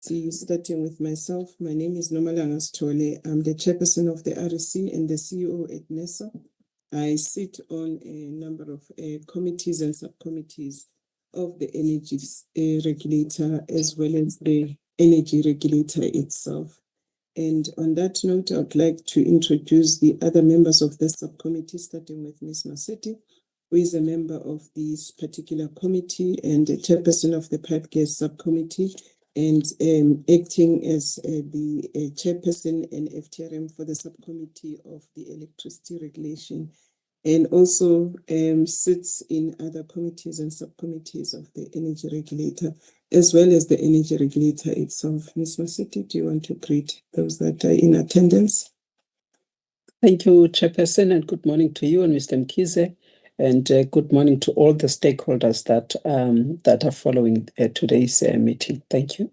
Starting with myself, my name is Nomalanga Stole. I'm the chairperson of the REC and the CEO at NERSA. I sit on a number of committees and subcommittees of the energy regulator as well as the energy regulator itself. And on that note, I would like to introduce the other members of the subcommittee, starting with Ms. Masetti, who is a member of this particular committee and a chairperson of the pipe gas subcommittee, and acting as the chairperson and FTRM for the subcommittee of the electricity regulation, and also sits in other committees and subcommittees of the energy regulator, as well as the energy regulator itself. Ms. Masetti, do you want to greet those that are in attendance? Thank you, Chairperson, and good morning to you and Mr. Mkhize, and good morning to all the stakeholders that are following today's meeting. Thank you.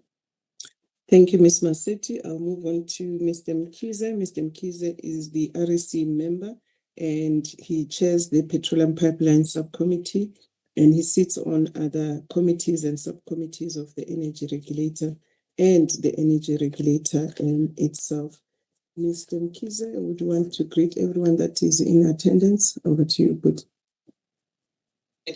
Thank you, Ms. Masetti. I'll move on to Mr. Mkhize. Mr. Mkhize is the REC member, and he chairs the Petroleum Pipeline Subcommittee, and he sits on other committees and subcommittees of the Energy Regulator and the Energy Regulator itself. Mr. Mkhize, would you want to greet everyone that is in attendance? Over to you. Good.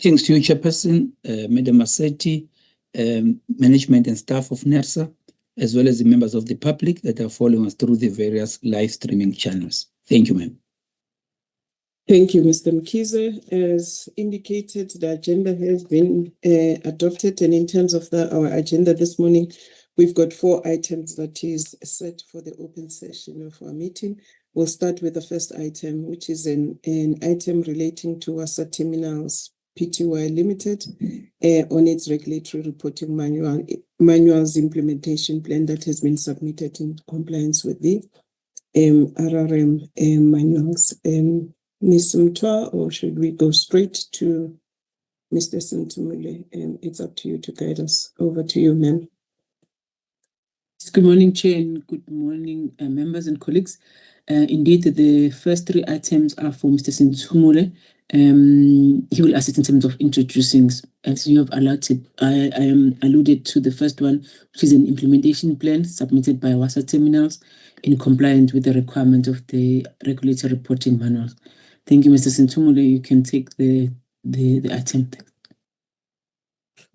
Thanks to you, Chairperson, Madam Masetti, management and staff of NERSA, as well as the members of the public that are following us through the various live streaming channels. Thank you, ma'am. Thank you, Mr. Mkhize. As indicated, the agenda has been adopted, and in terms of our agenda this morning, we've got 4 items that is set for the open session of our meeting. We'll start with the first item, which is an item relating to Wasa Terminals Pty Limited on its regulatory reporting manual's implementation plan that has been submitted in compliance with the RRM manuals. Ms. Mtwa, or should we go straight to Mr. Sintumule? It's up to you to guide us. Over to you, ma'am. Good morning, Chair, and good morning, members and colleagues. Indeed, the first 3 items are for Mr. Sintumule. He will assist in terms of introducing, as you have alluded, I am alluded to the first one, which is an implementation plan submitted by Wasa Terminals in compliance with the requirement of the regulator reporting manual. Thank you, Mr. Sintumule. You can take the item.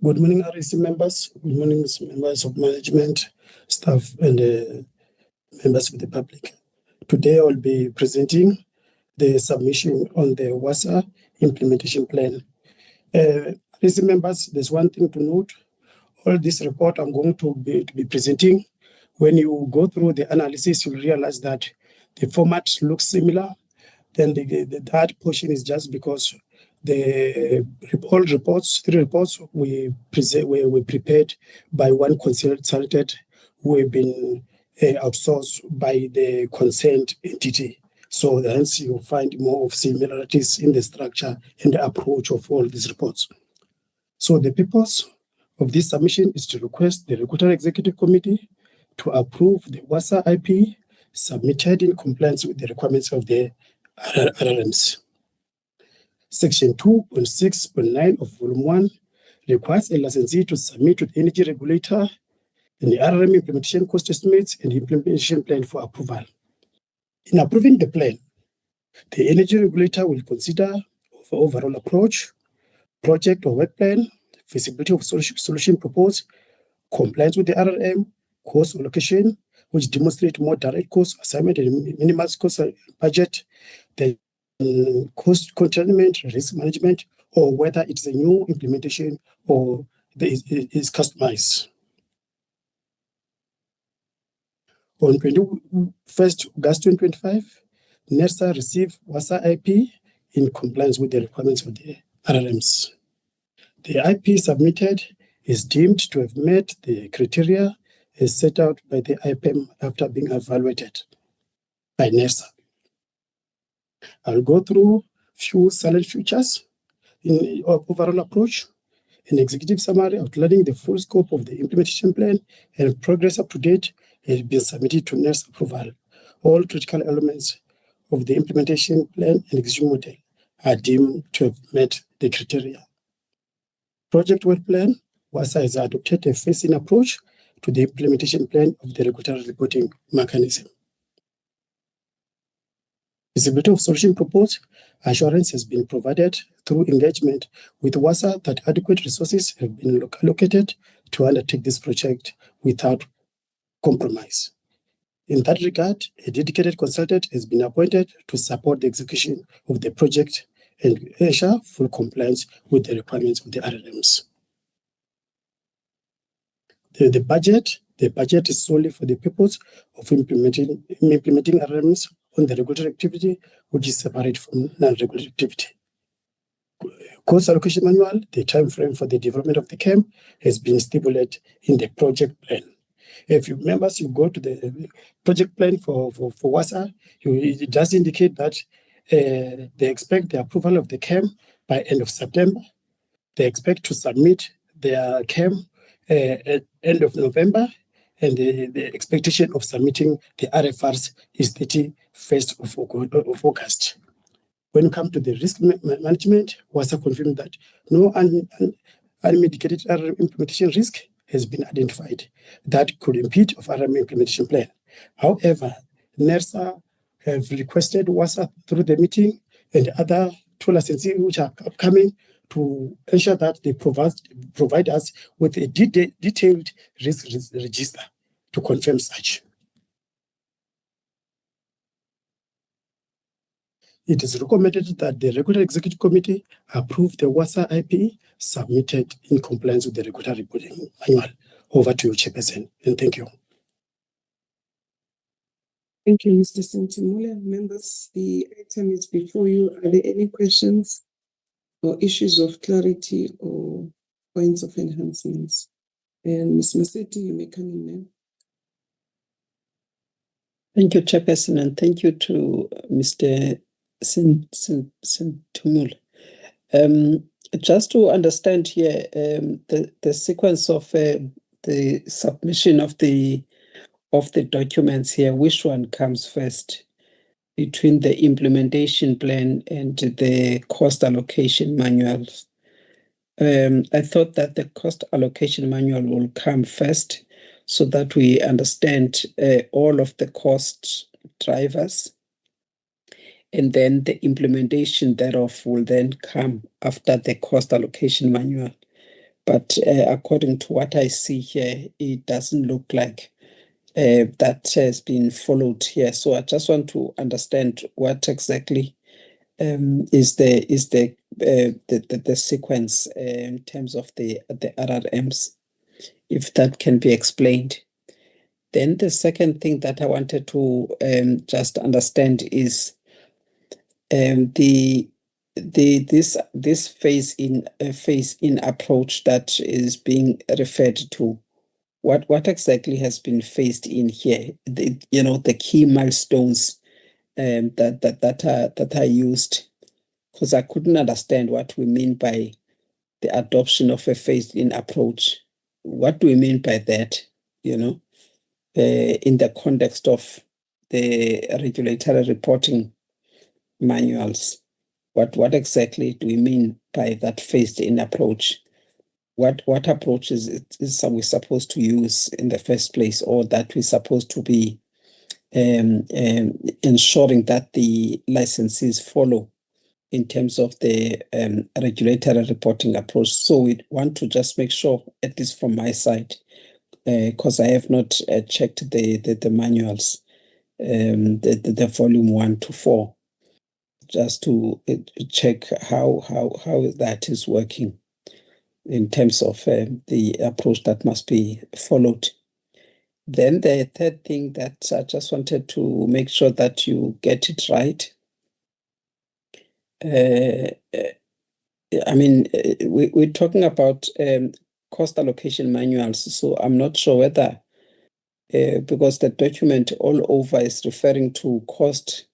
Good morning, REC members. Good morning, members of management, staff, and members of the public. Today, I will be presenting the submission on the WASA implementation plan. REC members, there's one thing to note. All this report I'm going to be presenting, when you go through the analysis, you'll realize that the format looks similar. Then that portion is just because all reports, 3 reports we prepared by one consultant who have been outsourced by the concerned entity. So hence you find more of similarities in the structure and the approach of all these reports. So the purpose of this submission is to request the Regulatory Executive Committee to approve the WASA IP submitted in compliance with the requirements of the RRMs. Section 2.6.9 of Volume 1 requires a licensee to submit to the energy regulator the RRM implementation cost estimates and implementation plan for approval. In approving the plan, the energy regulator will consider the overall approach, project or work plan, feasibility of solution proposed, compliance with the RRM, cost allocation, which demonstrate more direct cost assignment and minimize cost budget, the cost containment, risk management, or whether it's a new implementation or it is customized. On 21st August 2025, NERSA received WASA IP in compliance with the requirements of the RRMs. The IP submitted is deemed to have met the criteria as set out by the IPM after being evaluated by NERSA. I'll go through few salient features in our overall approach, an executive summary outlining the full scope of the implementation plan and progress up to date has been submitted to NERSA approval. All critical elements of the implementation plan and execution model are deemed to have met the criteria. Project work plan, WASA has adopted a phasing approach to the implementation plan of the regulatory reporting mechanism. Visibility of solution proposed, assurance has been provided through engagement with WASA that adequate resources have been allocated to undertake this project without compromise. In that regard, a dedicated consultant has been appointed to support the execution of the project and ensure full compliance with the requirements of the RMs. The budget is solely for the purpose of implementing RMs on the regulatory activity, which is separate from non-regulatory activity. Cost allocation manual, the time frame for the development of the camp has been stipulated in the project plan. If you members, you go to the project plan for WASA, it does indicate that they expect the approval of the camp by end of September. They expect to submit their camp at end of November, and the expectation of submitting the RFRs is 31st of August. When you come to the risk management, WASA confirmed that no unmitigated RM implementation risk has been identified that could impede of RM implementation plan. However, NERSA have requested WASA through the meeting and other tool licensees which are upcoming to ensure that they provide us with a detailed risk register to confirm such. It is recommended that the Regulatory Executive Committee approve the WASA IPE submitted in compliance with the regulatory reporting manual. Over to you, Chairperson, and thank you. Thank you, Mr. Sentimula. Members, the item is before you. Are there any questions or issues of clarity or points of enhancements? And Ms. Massetti, you may come in now. Thank you, Chairperson, and thank you to Mr. Sentimula. Just to understand here, the sequence of the submission of the documents here, which one comes first between the implementation plan and the cost allocation manuals? I thought that the cost allocation manual will come first so that we understand all of the cost drivers, and then the implementation thereof will then come after the cost allocation manual. But according to what I see here, it doesn't look like that has been followed here. So I just want to understand what exactly is the sequence in terms of the RRMs, if that can be explained. Then the second thing that I wanted to just understand is this phase in approach that is being referred to. What exactly has been phased in here? The key milestones that are used, because I couldn't understand what we mean by the adoption of a phased in approach. What do we mean by that? In the context of the regulatory reporting manuals, what exactly do we mean by that phased in approach? What approaches are we supposed to use in the first place, or that we're supposed to be ensuring that the licensees follow in terms of the regulatory reporting approach? So we want to just make sure, at least from my side, because I have not checked the manuals, the volume 1 to 4, just to check how that is working in terms of the approach that must be followed. Then the third thing that I just wanted to make sure that you get it right. We're talking about cost allocation manuals, so I'm not sure whether, because the document all over is referring to cost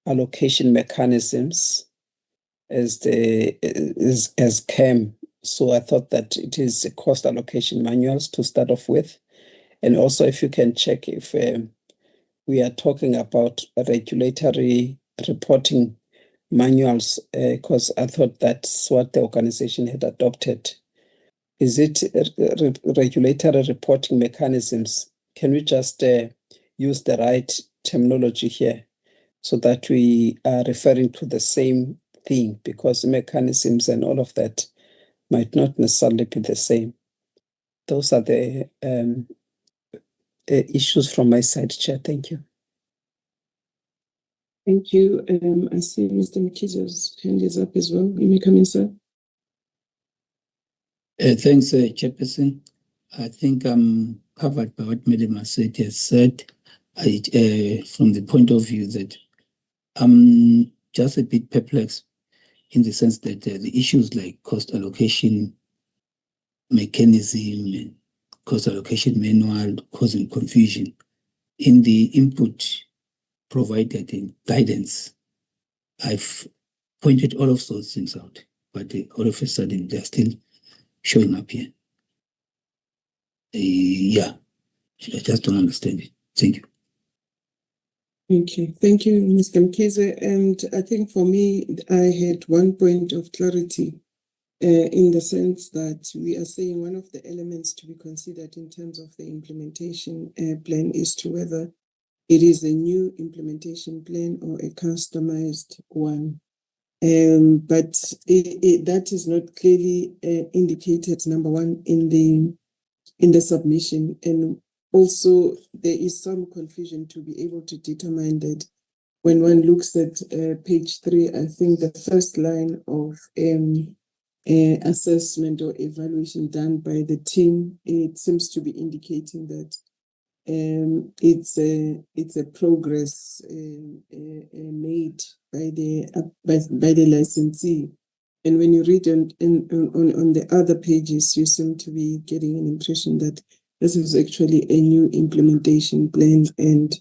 allocation mechanisms as CAM. So I thought that it is cost allocation manuals to start off with. And also, if you can check if we are talking about regulatory reporting manuals, because I thought that's what the organization had adopted is it regulatory reporting mechanisms? Can we just use the right terminology here so that we are referring to the same thing? Because mechanisms and all of that might not necessarily be the same. Those are the issues from my side, Chair. Thank you. Thank you. I see Mr. Mkiza's hand is up as well. You may come in, sir. Thanks, Chairperson. I think I'm covered by what Madam Massetti has said. From the point of view that I'm just a bit perplexed in the sense that the issues like cost allocation mechanism and cost allocation manual causing confusion in the input provided in guidance. I've pointed all of those things out, but all of a sudden they're still showing up here. Yeah, I just don't understand it. Thank you. Okay, thank you, Mr. Mkize. And I think for me, I had one point of clarity in the sense that we are saying one of the elements to be considered in terms of the implementation plan is to whether it is a new implementation plan or a customized one. But that is not clearly indicated, number one, in the submission. And also, there is some confusion to be able to determine that when one looks at page 3, I think the first line of assessment or evaluation done by the team, it seems to be indicating that it's a progress made by the licensee. And when you read on the other pages, you seem to be getting an impression that this is actually a new implementation plan and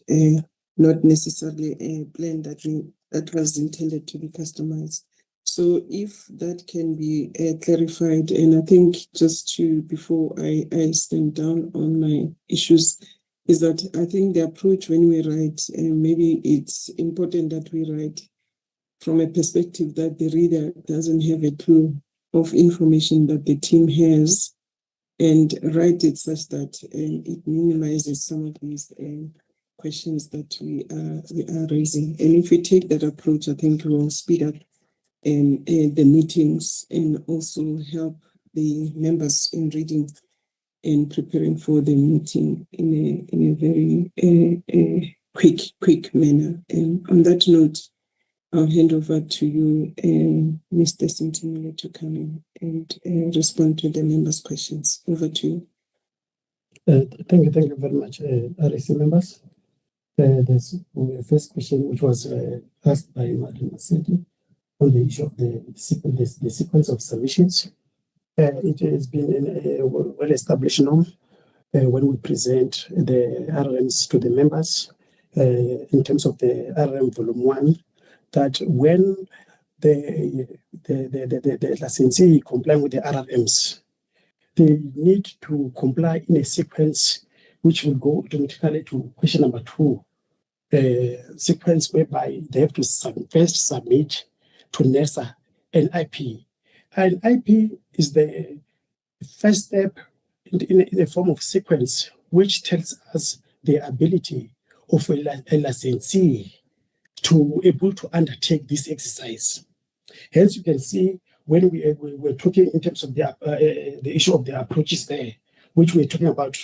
not necessarily a plan that was intended to be customized. So if that can be clarified, and I think just before I stand down on my issues, is that I think the approach when we write, maybe it's important that we write from a perspective that the reader doesn't have a clue of information that the team has, and write it such that it minimizes some of these questions that we are raising. And if we take that approach, I think we will speed up the meetings and also help the members in reading and preparing for the meeting in a very quick manner. And on that note, I'll hand over to you, Mr. Sintimile, to come in and respond to the members' questions. Over to you. Thank you very much, RSC members. There's the first question, which was asked by Madam Massetti on the issue of the sequence of submissions. It has been a well-established norm when we present the RMs to the members in terms of the RM Volume 1, that when the licensee comply with the RRMs, they need to comply in a sequence which will go automatically to question number 2, sequence whereby they have to first submit to NERSA an IP. An IP is the first step in a form of sequence which tells us the ability of a licensee to able to undertake this exercise. Hence, you can see when we're talking in terms of the issue of the approaches there, which we're talking about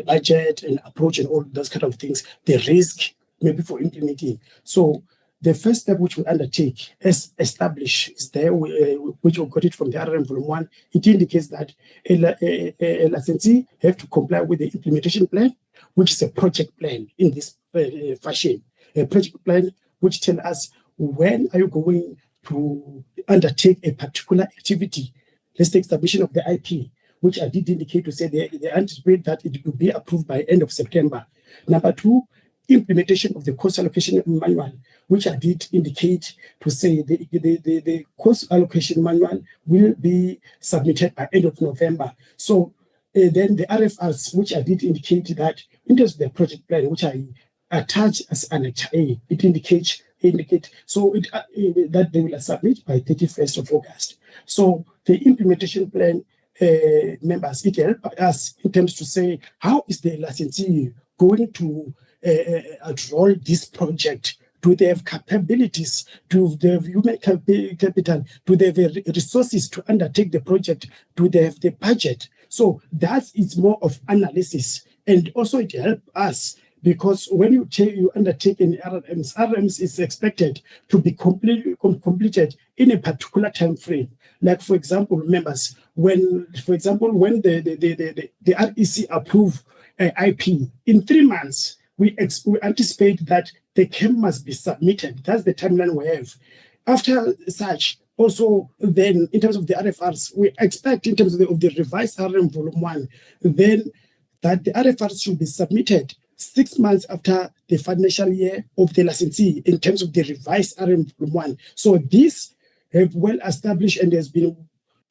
budget and approach and all those kind of things, the risk maybe for implementing. So the first step which we undertake as established is there, which we got it from the RRM Volume 1. It indicates that a licensee have to comply with the implementation plan, which is a project plan in this fashion. A project plan which tells us when are you going to undertake a particular activity. Let's take submission of the IP, which I did indicate to say they anticipate that it will be approved by end of September. Number 2, implementation of the cost allocation manual, which I did indicate to say the cost allocation manual will be submitted by end of November. So then the RFRs, which I did indicate that in terms of the project plan, which I attach as Annex A, it indicates indicate so that they will submit by 31st of August. So the implementation plan members, it helps us in terms to say how is the licensee going to roll this project. Do they have capabilities? Do they have human capital? Do they have resources to undertake the project? Do they have the budget? So that is more of analysis. And also it helps us because when you undertake an RMs is expected to be completed in a particular time frame. Like for example, members, when the REC approve IP in 3 months, we anticipate that the CAM must be submitted. That's the timeline we have. After such, also then in terms of the RFRs, we expect in terms of the revised RM volume 1, then that the RFRs should be submitted 6 months after the financial year of the licensee in terms of the revised RM volume 1. So this have well established and has been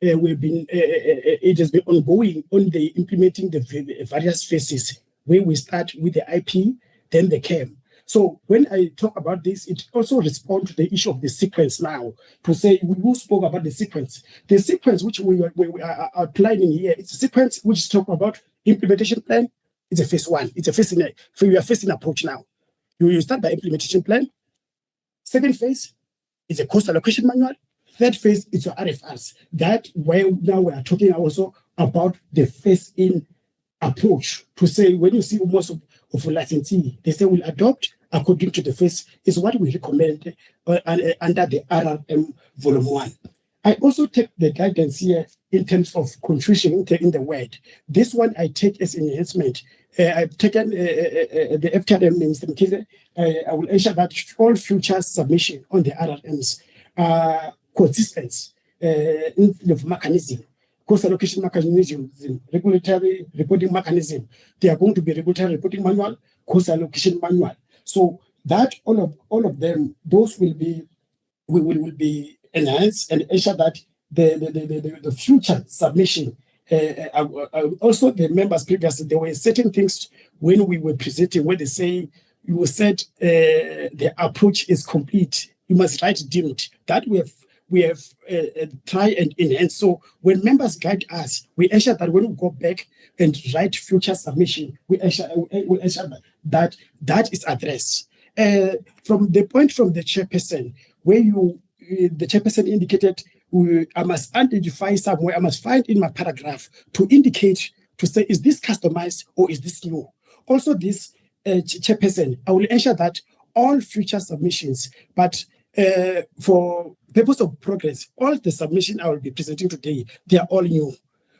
it has been ongoing on the implementing the various phases where we start with the IP, then the CAM. So when I talk about this, it also responds to the issue of the sequence now. To say we spoke about the sequence. The sequence which we are outlining here, it's a sequence which is talking about implementation plan. It's a phase 1. It's a phase we are facing approach now. You start by implementation plan. Second phase is a cost allocation manual. Third phase is your RFRs. That where now we are talking also about the phase-in approach to say when you see most of a licensee, they say we'll adopt according to the phase is what we recommend under the RRM volume 1. I also take the guidance here in terms of confusion in the word. This one I take as enhancement. I've taken the FTRM names. I will ensure that all future submission on the RRMs are consistent in the mechanism. Cost allocation mechanism, regulatory reporting mechanism. They are going to be regulatory reporting manual, cost allocation manual. So that all of them, those will be enhanced and ensure that the future submission. Also, the members previously there were certain things when we were presenting where they say you said the approach is complete. You must write deemed. That we have tried and enhanced. So when members guide us, we ensure that when we go back and write future submission, we ensure that is addressed. From the point from the chairperson, where the chairperson indicated, I must identify somewhere, I must find in my paragraph to indicate, to say, is this customized or is this new? Also this chairperson, I will ensure that all future submissions, but for purpose of progress, all the submission I will be presenting today, they are all new.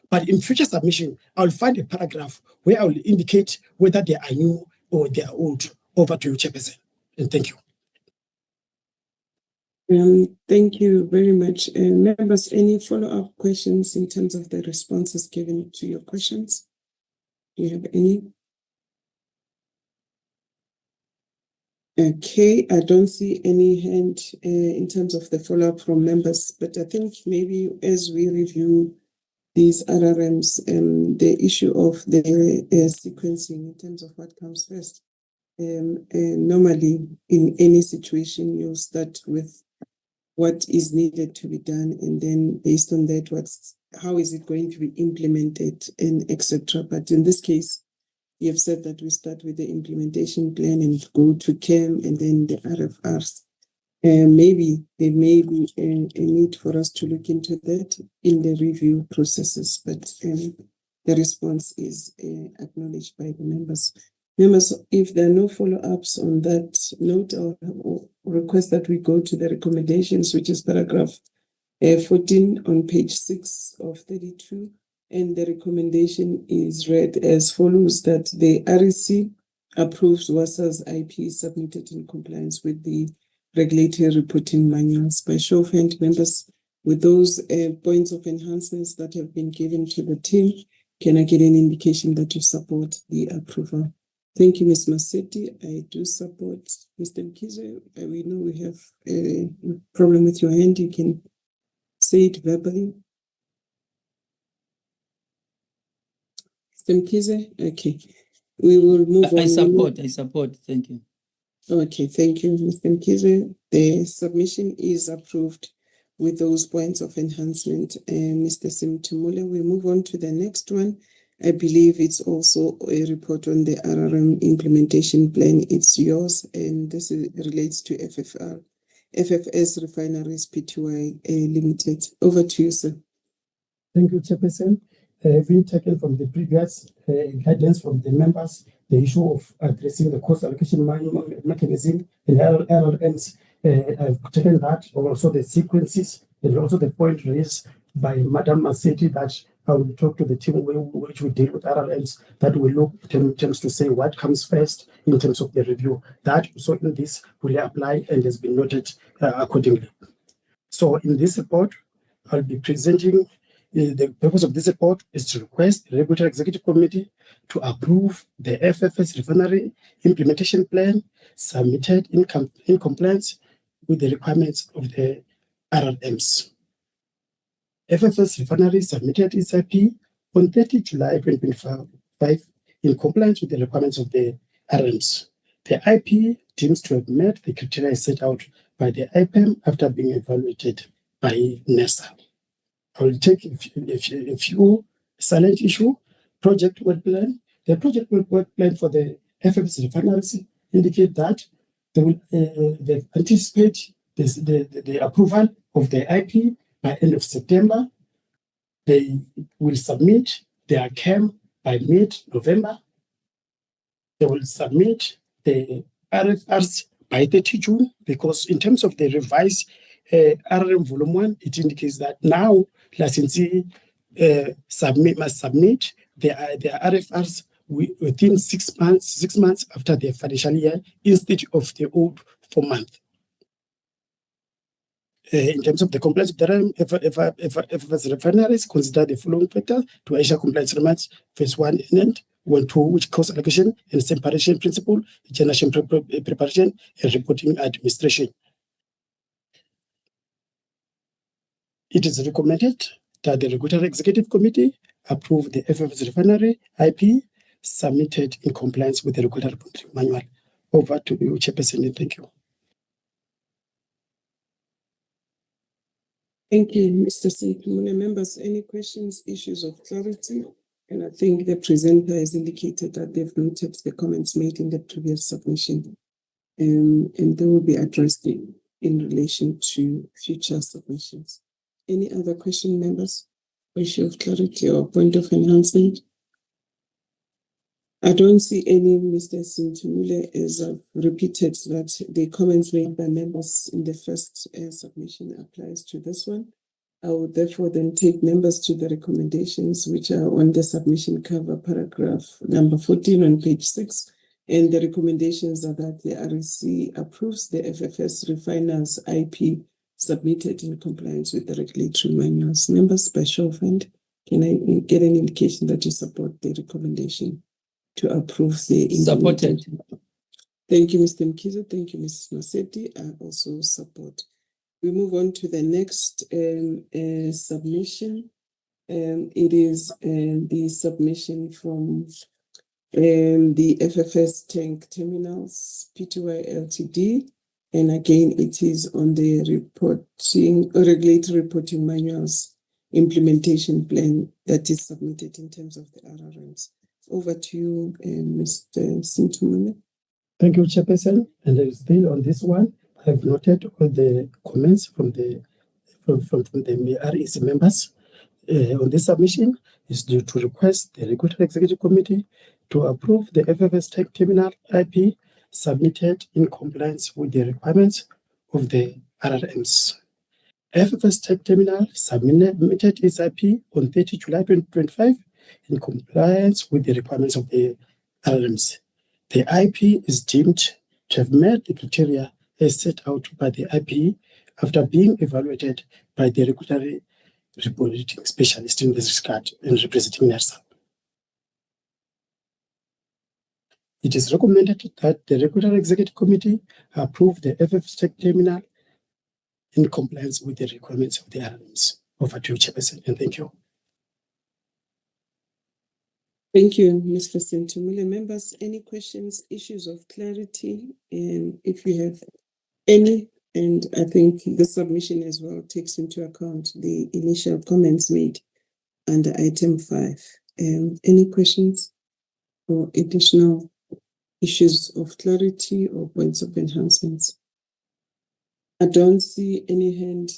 But in future submission, I'll find a paragraph where I will indicate whether they are new or they are old. Over to you, Chairperson. And thank you. Thank you very much. Members, any follow-up questions in terms of the responses given to your questions? Do you have any? Okay, I don't see any hand in terms of the follow-up from members, but I think maybe as we review these RRMs, the issue of the sequencing in terms of what comes first. Normally, in any situation, you'll start with what is needed to be done, and then based on that, how is it going to be implemented, and etc. But in this case, you have said that we start with the implementation plan and go to CAM and then the RFRs. Maybe there may be a need for us to look into that in the review processes, but the response is acknowledged by the members. Members, if there are no follow-ups on that note, I'll request that we go to the recommendations, which is paragraph 14 on page 6 of 32. And the recommendation is read as follows, that the REC approves WASA's IP submitted in compliance with the regulatory reporting manuals. By show of hand, members, with those points of enhancements that have been given to the team, can I get an indication that you support the approval? Thank you, Ms. Massetti. I do support. Mr. Mkize, we know we have a problem with your hand. You can say it verbally. Mr. Mkize, okay. We will move on. I support. Thank you. Okay, thank you, Mr. Mkhize. The submission is approved with those points of enhancement. Mr. Simtumule, we move on to the next one. I believe it's also a report on the RRM implementation plan. It's yours, and this relates to FFS Refineries Pty Limited. Over to you, sir. Thank you, Chairperson. Having taken from the previous guidance from the members, the issue of addressing the cost allocation mechanism and LRMs, I've taken that, also the sequences, and also the point raised by Madam Maseti that I will talk to the team which will deal with RRMs, that will look in terms to say what comes first in terms of the review. That so in this will apply and has been noted accordingly. So in this report, I'll be presenting. The purpose of this report is to request the Regulatory Executive Committee to approve the FFS Refinery Implementation Plan submitted in compliance with the requirements of the RRMs. FFS Refinery submitted its IP on 30 July 2025 in compliance with the requirements of the RRMs. The IP deems to have met the criteria set out by the IPM after being evaluated by NERSA. I will take a few silent issue. Project work plan. The project work plan for the FFS refineries indicate that they will they anticipate the approval of the IP by end of September. They will submit their CAM by mid-November. They will submit the RFRs by 30 June, because in terms of the revised RRM Volume 1, it indicates that now licensee must submit their RFRs within 6 months after the financial year, instead of the old 4 months. In terms of the compliance of the RRM, FFS refineries consider the following factors to ensure compliance requirements: phase 1 and 1, 2, which cost allocation and separation principle, generation preparation, and reporting administration. It is recommended that the Regulatory Executive Committee approve the FFS refinery IP submitted in compliance with the Regulatory Reporting Manual. Over to you, Chairperson, and thank you. Thank you, Mr. Simtumule. Members, any questions, issues of clarity? And I think the presenter has indicated that they've noted the comments made in the previous submission, and they will be addressed in relation to future submissions. Any other question, members? Issue of clarity or point of enhancement? I don't see any, Mr. Simtumule, as I've repeated that the comments made by members in the first submission applies to this one. I would therefore then take members to the recommendations which are on the submission cover, paragraph number 14 on page 6. And the recommendations are that the REC approves the FFS refiners IP submitted in compliance with the regulatory manuals. Members, by show of hand, can I get an indication that you support the recommendation to approve the Supported. Thank you, Mr. Mkhize. Thank you, Mrs. Maseti. I also support. We move on to the next submission. It is the submission from the FFS Tank Terminals Pty Ltd. And again, it is on the regulatory reporting manuals implementation plan that is submitted in terms of the RRMs. Over to you, Mr. Simtumule. Thank you, Chairperson. And still on this one, I've noted all the comments from the REC members on this submission. Is due to request the Regulatory Executive Committee to approve the FFS Tech Terminal IP submitted in compliance with the requirements of the RRMs. FFS Tech Terminal submitted its IP on 30 July 2025 in compliance with the requirements of the RRMs. The IP is deemed to have met the criteria as set out by the IP after being evaluated by the regulatory reporting specialist in this regard and representing NERSA. It is recommended that the Regulatory Executive Committee approve the FFS Tech Terminal in compliance with the requirements of the RRMs. Over to you, Chairperson, and thank you. Thank you, Mr. Sentumile. Members, any questions, issues of clarity? If you have any, and I think the submission as well takes into account the initial comments made under item 5. Any questions or additional issues of clarity or points of enhancements? I don't see any hand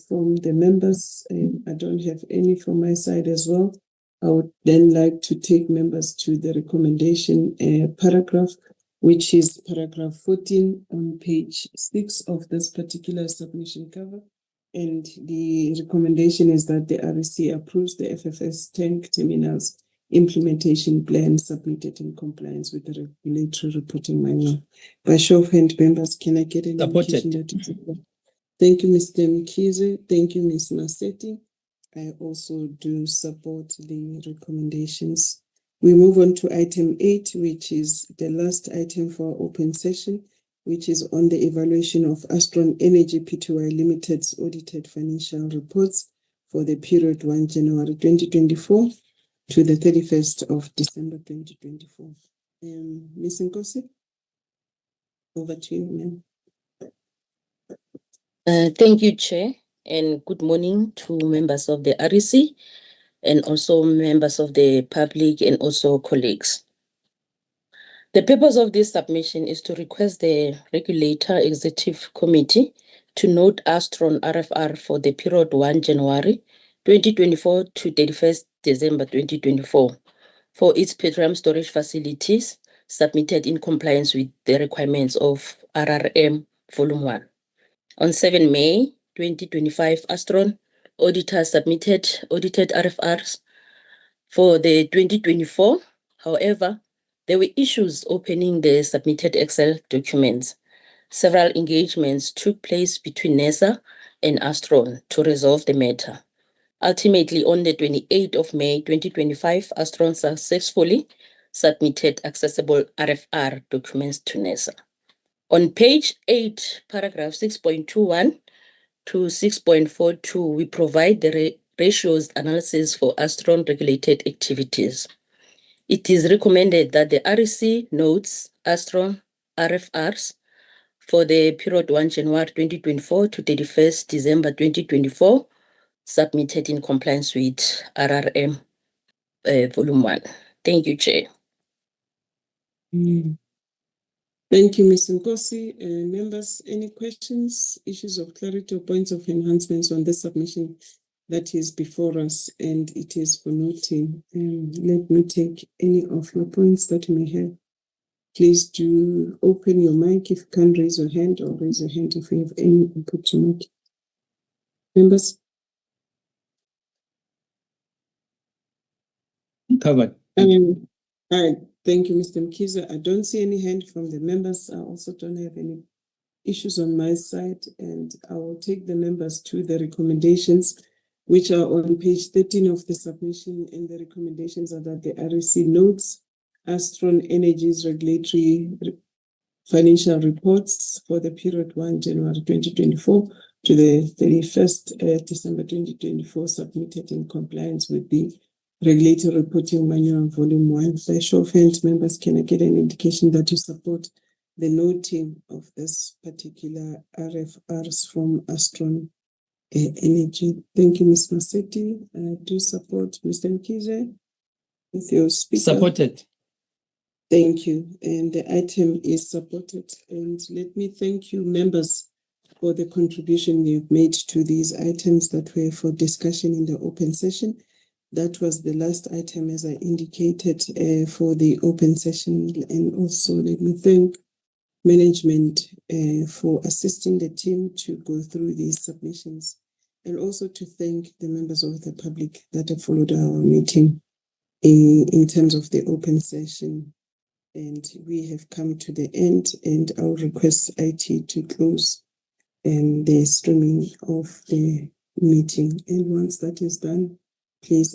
from the members. I don't have any from my side as well. I would then like to take members to the recommendation paragraph, which is paragraph 14 on page 6 of this particular submission cover. And the recommendation is that the REC approves the FFS tank terminals implementation plan submitted in compliance with the regulatory reporting manual. By show of hand, members, can I get an indication that it's okay? Thank you, Mr. Mkhize. Thank you, Ms. Masetti. I also do support the recommendations. We move on to item 8, which is the last item for our open session, which is on the evaluation of Astron Energy Pty Limited's audited financial reports for the period 1 January 2024 to the 31st of December 2024. Ms. Nkosi, over to you, ma'am. Thank you, Chair, and good morning to members of the REC and also members of the public and also colleagues. The purpose of this submission is to request the Regulator Executive Committee to note Astron RFR for the period 1 January 2024 to 31st December 2024 for its petroleum storage facilities submitted in compliance with the requirements of RRM Volume 1. On 7 May 2025, Astron auditors submitted audited RFRs for the 2024. However, there were issues opening the submitted Excel documents. Several engagements took place between NERSA and Astron to resolve the matter. Ultimately, on the 28th of May 2025, Astron successfully submitted accessible RFR documents to NERSA. On page 8, paragraph 6.21 to 6.42, we provide the ratios analysis for Astron regulated activities. It is recommended that the REC notes Astron RFRs for the period 1 January 2024 to 31st December 2024, submitted in compliance with RRM Volume 1. Thank you, Chair. Thank you, Ms. Nkosi. Members, any questions, issues of clarity or points of enhancements on this submission that is before us, and it is for noting? Let me take any of your points that you may have. Please do open your mic if you can, raise your hand, or raise your hand if you have any input to make. Members? Covered. Thank you, Mr. Mkhize. I don't see any hand from the members. I also don't have any issues on my side, and I will take the members to the recommendations, which are on page 13 of the submission, and the recommendations are that the REC notes Astron Energy's regulatory financial reports for the period 1 January 2024 to the 31st December 2024 submitted in compliance with the Regulatory Reporting Manual Volume 1. By show of hands, members, can I get an indication that you support the noting of this particular RFRs from Astron Energy? Thank you, Ms. Masetti. I do support. Mr. Mkhize, with your speaker. Supported. Thank you. And the item is supported. And let me thank you, members, for the contribution you have made to these items that were for discussion in the open session. That was the last item, as I indicated, for the open session. And also let me thank management for assisting the team to go through these submissions, and also to thank the members of the public that have followed our meeting in terms of the open session. And we have come to the end, and I'll request IT to close the streaming of the meeting. And once that is done, please